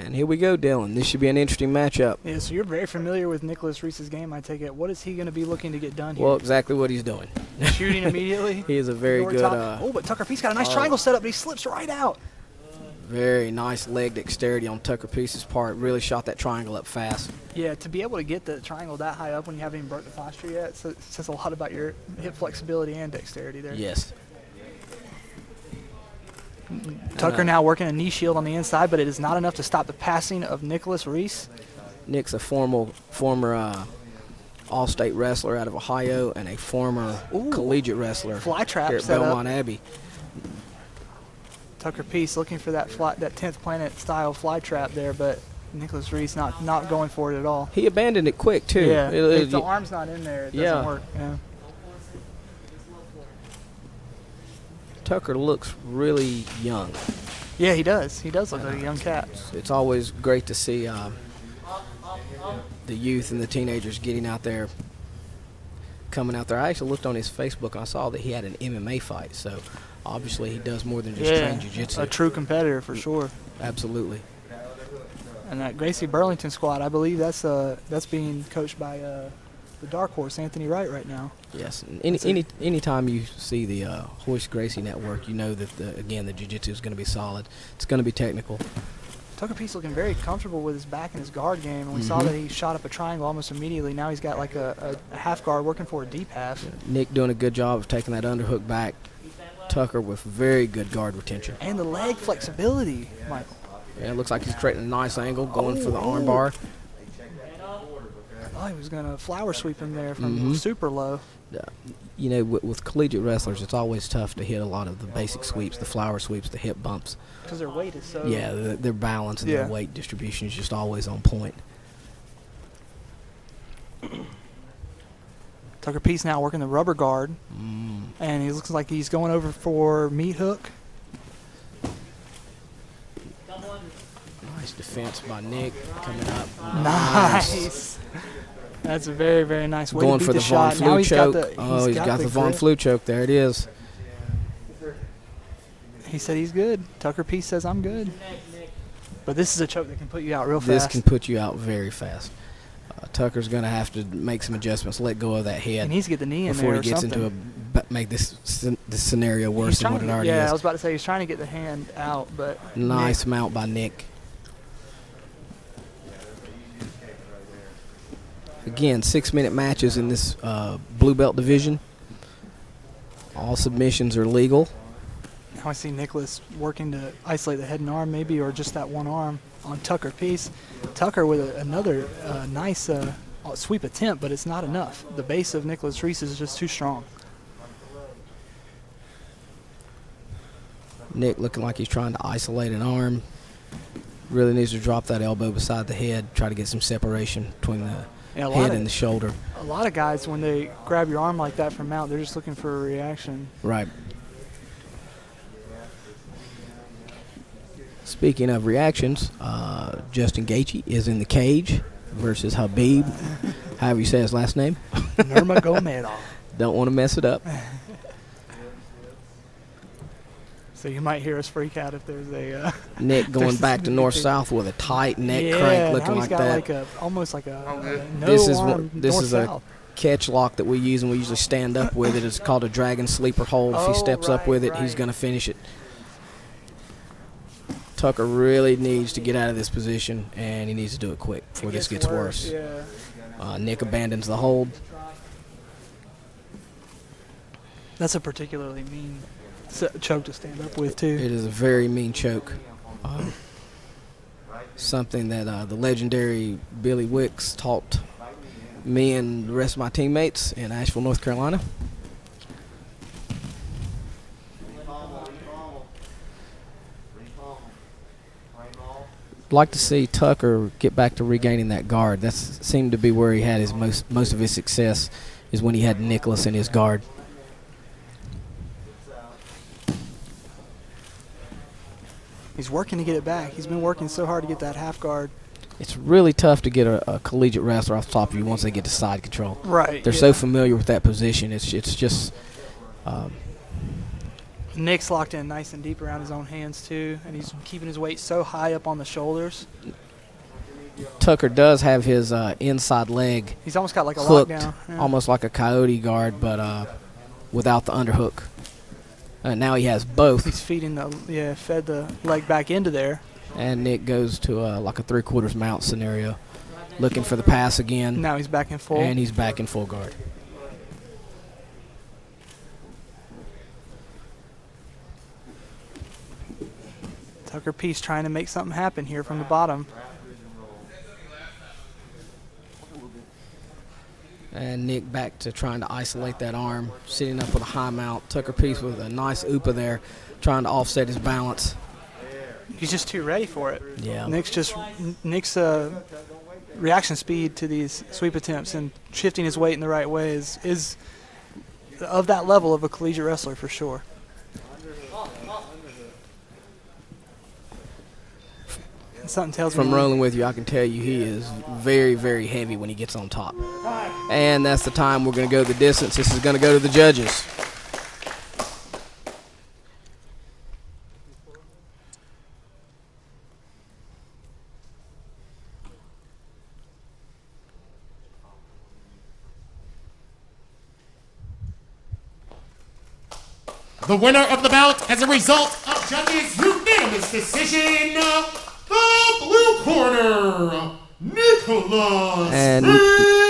And here we go, Dylan. This should be an interesting matchup. Yeah, so you're very familiar with Nicholas Rees's game, I take it. What is he going to be looking to get done here? Well, exactly what he's doing. Shooting immediately? He is a very good... oh, but Tucker Peace got a nice triangle set up, but he slips right out. Very nice leg dexterity on Tucker Peace's part. Really shot that triangle up fast. Yeah, to be able to get the triangle that high up when you haven't even broke the posture yet, so it says a lot about your hip flexibility and dexterity there. Yes. Tucker now working a knee shield on the inside, but it is not enough to stop the passing of Nicholas Rees. Nick's a former all-state wrestler out of Ohio and a former collegiate wrestler fly trap here at set Belmont up. Abbey. Tucker Peace looking for that 10th planet style fly trap there, but Nicholas Rees not going for it at all. He abandoned it quick too. Yeah, if the arm's not in there, it doesn't work. Yeah. Tucker looks really young. Yeah, he does. He does look like a young cat. It's always great to see the youth and the teenagers getting out there, coming out there. I actually looked on his Facebook and I saw that he had an MMA fight, so obviously he does more than just train jiu-jitsu. A true competitor for sure. Absolutely. And that Gracie Burlington squad, I believe that's being coached by the Dark Horse, Anthony Wright, right now. Yes. Anytime you see the Hoist Gracie network, you know that, the jiu-jitsu is going to be solid. It's going to be technical. Tucker Peace looking very comfortable with his back and his guard game. And we saw that he shot up a triangle almost immediately. Now he's got like a half guard working for a deep half. Nick doing a good job of taking that underhook back. Tucker with very good guard retention. And the leg flexibility, Michael. Yeah, it looks like he's creating a nice angle, going for the arm bar. Oh, he was going to flower sweep him there from super low. You know, with collegiate wrestlers, it's always tough to hit a lot of the basic sweeps, the flower sweeps, the hip bumps. Because their weight is so... Yeah, their balance and their weight distribution is just always on point. Tucker Peace now working the rubber guard. And he looks like he's going over for meat hook. Nice defense by Nick coming up. Nice. That's a very, very nice way going to beat for the Von shot. Flue He's choke. He's got the Von Flue choke. There it is. He said he's good. Tucker Peace says I'm good. But this is a choke that can put you out real fast. This can put you out very fast. Tucker's going to have to make some adjustments, let go of that head. He needs to get the knee in before there he gets something. into make this scenario worse than what it already is. Yeah, I was about to say he's trying to get the hand out, but nice mount by Nick. Again, 6-minute matches in this blue belt division. All submissions are legal. Now I see Nicholas working to isolate the head and arm maybe, or just that one arm on Tucker Peace. Tucker with another nice sweep attempt, but it's not enough. The base of Nicholas Rees is just too strong. Nick looking like he's trying to isolate an arm. Really needs to drop that elbow beside the head, try to get some separation between the head and the shoulder. A lot of guys, when they grab your arm like that from mount, they're just looking for a reaction. Right. Speaking of reactions, Justin Gaethje is in the cage versus Habib, however you say his last name. Nurmagomedov. Don't want to mess it up. So you might hear us freak out if there's a... Nick going back to north-south with a tight neck crank looking like that. Yeah, almost like a this is a catch lock that we use, and we usually stand up with it. It's called a dragon sleeper hold. If he steps up with it, he's going to finish it. Tucker really needs to get out of this position, and he needs to do it quick before this gets worse. Yeah. Nick abandons the hold. That's a particularly mean choke to stand up with, too. It is a very mean choke. Something that the legendary Billy Wicks taught me and the rest of my teammates in Asheville, North Carolina. I'd like to see Tucker get back to regaining that guard. That seemed to be where he had his most of his success, is when he had Nicholas in his guard. He's working to get it back. He's been working so hard to get that half guard. It's really tough to get a collegiate wrestler off the top of you once they get to side control. Right. They're so familiar with that position. It's just Nick's locked in nice and deep around his own hands too, and he's keeping his weight so high up on the shoulders. Tucker does have his inside leg He's almost got like a hooked, lockdown. Yeah. almost like a coyote guard, but without the underhook. And now he has both. He's feeding fed the leg back into there. And Nick goes to like a 3/4 mount scenario, looking for the pass again. Now he's back in full. And he's back in full guard. Tucker Peace trying to make something happen here from the bottom. And Nick back to trying to isolate that arm, sitting up with a high mount. Tucker Peace with a nice UPA there, trying to offset his balance. He's just too ready for it. Yeah. Nick's reaction speed to these sweep attempts and shifting his weight in the right way is of that level of a collegiate wrestler for sure. And something tells me From rolling with you, I can tell you he is very, very heavy when he gets on top. And that's the time we're going to go the distance. This is going to go to the judges. The winner of the bout as a result of judges' unanimous decision, the blue corner, Nicholas And Rees.